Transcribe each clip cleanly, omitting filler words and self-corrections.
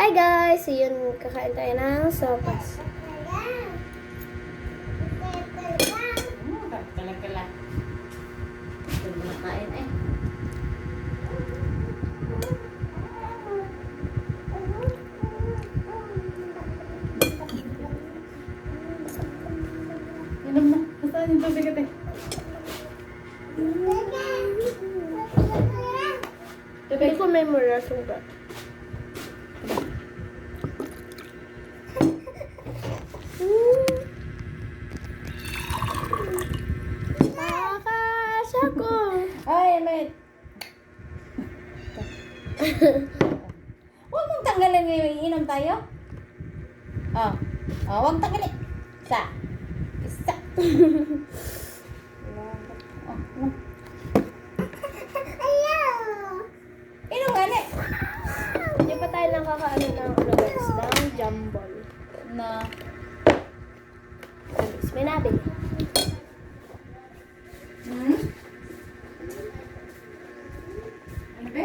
Hi guys! So yun, kakain tayo ng sopas. Kala-kala. Ito na kain eh. Inom na. Nasaan yung tubig ate? Hindi ko memorize yung ba. Nakakasya ko! Ay, mate. Huwag mong tanggalin ngayon. Iinom tayo. Oh. Oh, huwag tanggalin. Isa. Isa. Oh, inom. Inom nga na. Hindi pa tayo nakakaano ng ano guys, ng jambol. Na. Guys, may nabili. Hmm? Ano ba?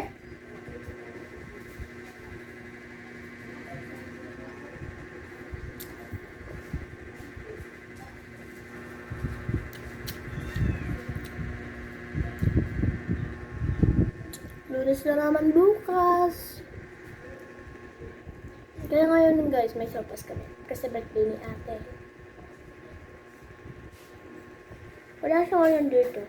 Lunes na naman bukas. Kaya ngayon guys, may sopas kami. Kasi birthday ni ate. Wala siya ngayon dito.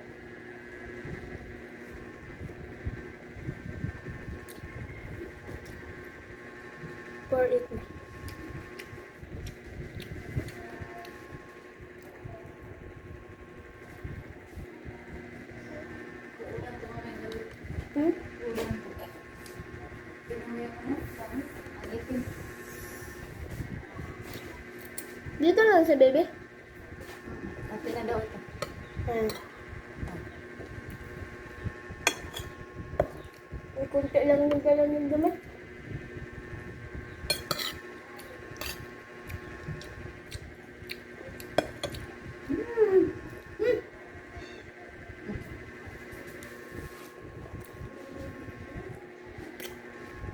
For it na. Hmm? Dito lang si baby. Ate na daw ito. Ayan. May kunti lang yung galan yung damit.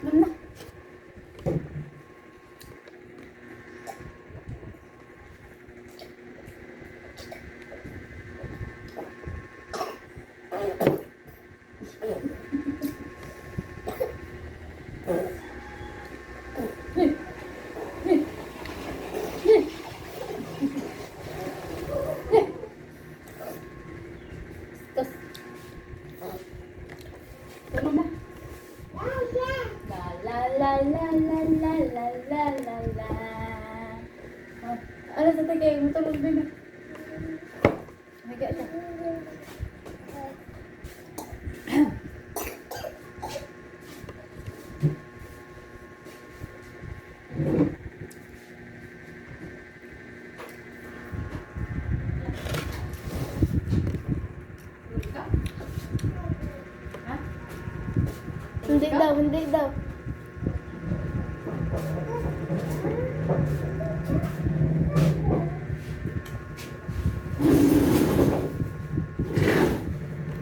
Inom na. Tos. Inom na. La la la la la la la la la. Oh, ano sa tagay? Matulog din na. Higa siya. Ha? Hindi daw, hindi daw.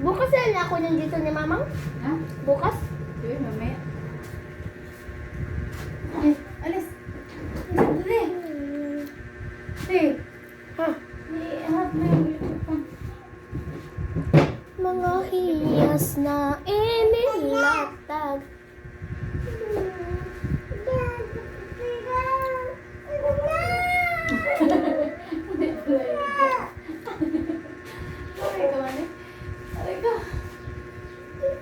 Bukas na ako yung dito ni mamang. Ha? Bukas? Sige, mamaya. Ay, alis. Dali. Sige. Ha? I-harap na yung electric fan. Mga hiyas na inilatag. Hindi pala yun. Aray ka, mani. Aray ka.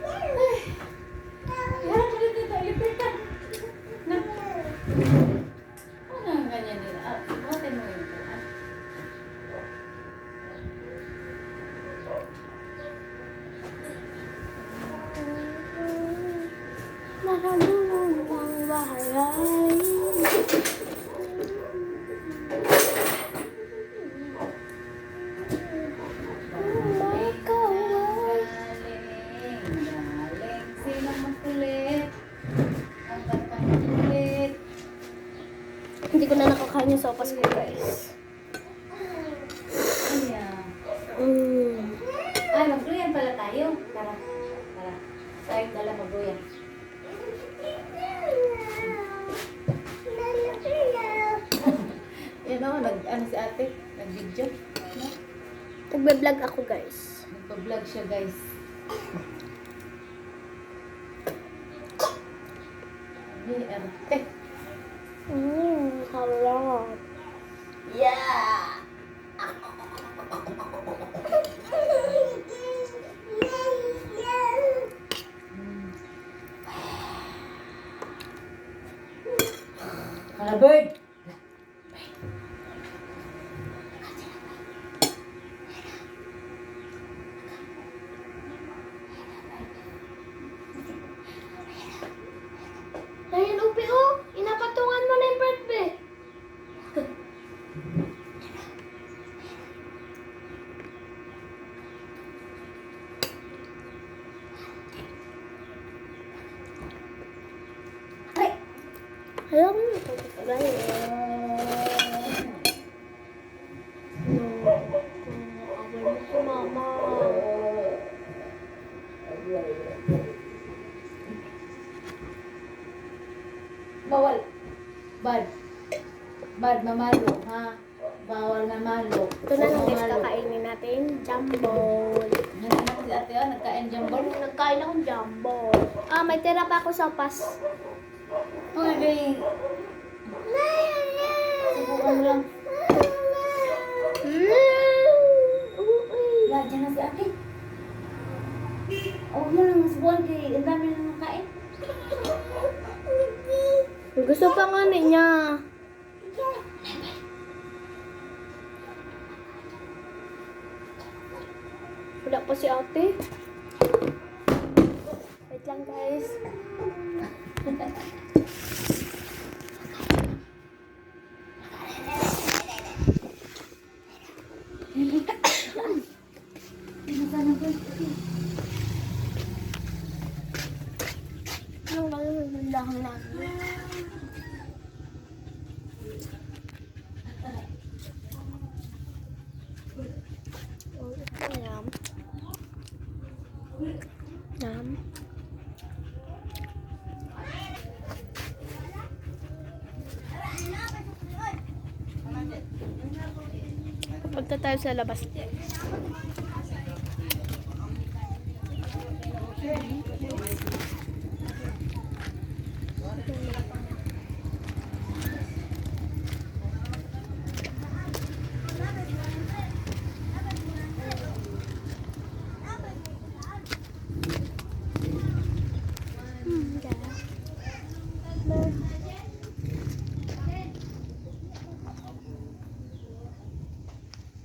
Ay. Iharap mo dito ito, electric fan. Na. Ano ang ganyan nila? Ah, buhatin mo yun. Ah. Maralunong ang bahay. Galing. Sino makulit? Ang batang makulit. Hindi ko na nakakain yung sopas ko guys. Ayan. Ay, magduyan pala tayo. Tara. Tara. Tayo dala magduyan. Ano, ano si ate? Nag-video? No? Nagbe-vlog ako guys. Nagpa-vlog siya guys. Ini arte. Harap. Yeah! Kalabird! Dahil upi oh, inapatungan mo na yung birthday. Ay! Ayaw mo ito. Kagaya. Awal mo si mama. Bawal. Bad. Bad, mamalo, ha? Bawal mamalo. Ito na lang guys, Mamalo. kakainin natin jumbo. Yan na si ate, oh, nagkain jambol. Nagkain akong jumbo. Ah, may tira pa ako sa pas. Uy, gay. Subukan mo lang. Wala, dyan na si ate. Huwag mo lang subukan kay ang dami na nakain. Gusto pa nga niya. Wala pa si ate. Wait lang guys. Anong lang namin? Oh, ito yum. Yum. Punta tayo sa labas.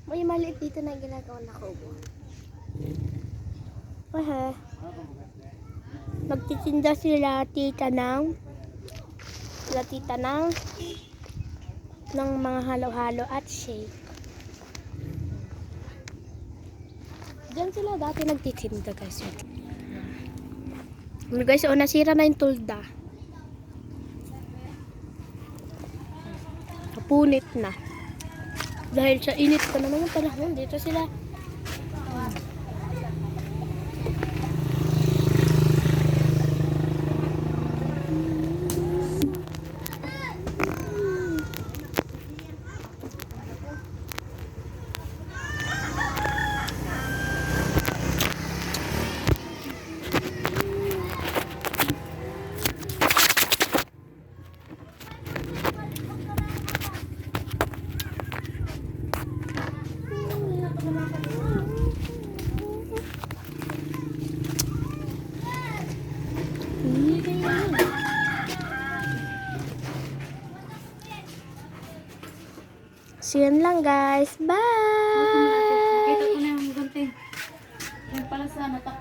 May maliit dito na ginagawa na kubo. Aha. Magtitinda sila tita ng mga halo-halo at shake. Diyan sila dati nagtitinda guys. Ano guys, oh, nasira na yung tulda. Napunit na. Dahil sa init pa naman yung panahon, dito sila. So, yun lang guys. Bye! Kita ko na yung gunting. Yung pala sa natakpan.